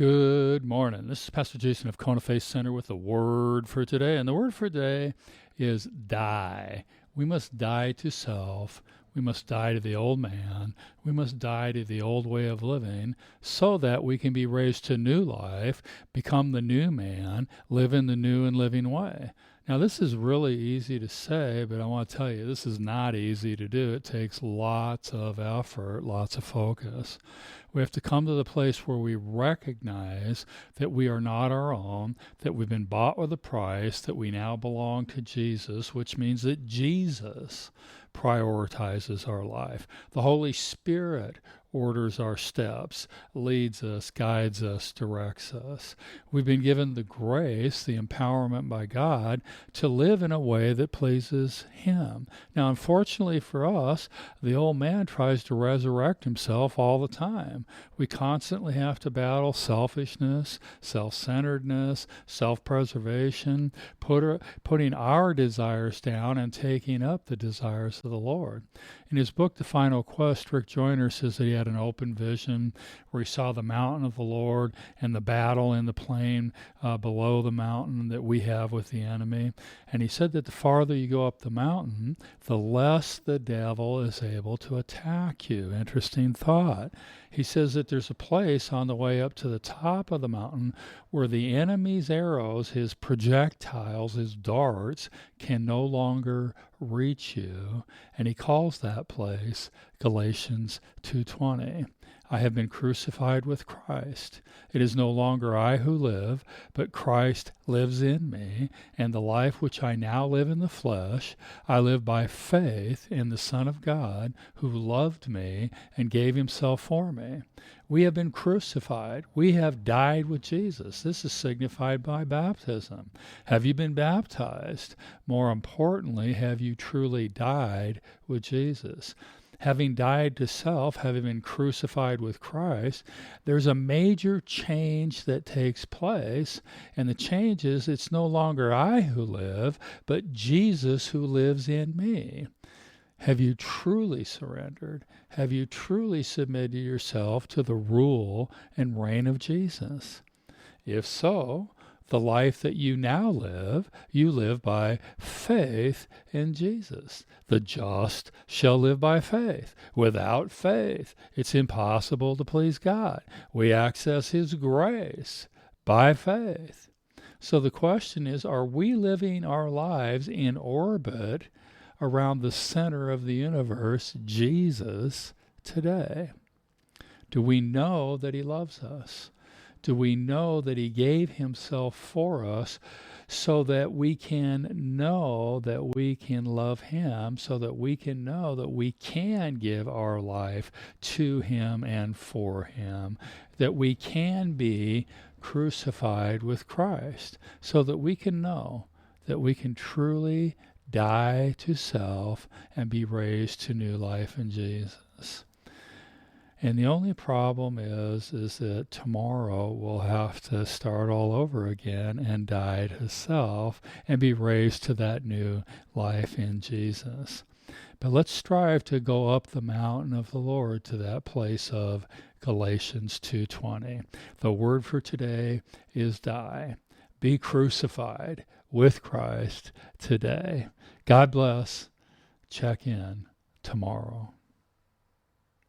Good morning. This is Pastor Jason of Kona Faith Center with the word for today. And the word for today is die. We must die to self. We must die to the old man. We must die to the old way of living so that we can be raised to new life, become the new man, live in the new and living way. Now, this is really easy to say, but I want to tell you, this is not easy to do. It takes lots of effort, lots of focus. We have to come to the place where we recognize that we are not our own, that we've been bought with a price, that we now belong to Jesus, which means that Jesus prioritizes our life. The Holy Spirit orders our steps, leads us, guides us, directs us. We've been given the grace, the empowerment by God to live in a way that pleases Him. Now, unfortunately for us, the old man tries to resurrect himself all the time. We constantly have to battle selfishness, self-centeredness, self-preservation, putting our desires down and taking up the desires of the Lord. In his book, The Final Quest, Rick Joyner says that he had an open vision where he saw the mountain of the Lord and the battle in the plain below the mountain that we have with the enemy. And he said that the farther you go up the mountain, the less the devil is able to attack you. Interesting thought. He says that there's a place on the way up to the top of the mountain where the enemy's arrows, his projectiles, his darts, can no longer reach you. And he calls that place Galatians 2:20. I have been crucified with Christ. It is no longer I who live, but Christ lives in me, and the life which I now live in the flesh, I live by faith in the Son of God, who loved me and gave himself for me. We have been crucified. We have died with Jesus. This is signified by baptism. Have you been baptized? More importantly, have you truly died with Jesus? Having died to self, having been crucified with Christ, there's a major change that takes place. And the change is it's no longer I who live, but Jesus who lives in me. Have you truly surrendered? Have you truly submitted yourself to the rule and reign of Jesus? If so, the life that you now live, you live by faith in Jesus. The just shall live by faith. Without faith, it's impossible to please God. We access His grace by faith. So the question is, are we living our lives in orbit around the center of the universe, Jesus, today? Do we know that He loves us? Do we know that He gave Himself for us so that we can know that we can love Him, so that we can know that we can give our life to Him and for Him, that we can be crucified with Christ, so that we can know that we can truly die to self and be raised to new life in Jesus? And the only problem is that tomorrow we'll have to start all over again and die to self and be raised to that new life in Jesus. But let's strive to go up the mountain of the Lord to that place of Galatians 2:20. The word for today is die. Be crucified with Christ today. God bless. Check in tomorrow.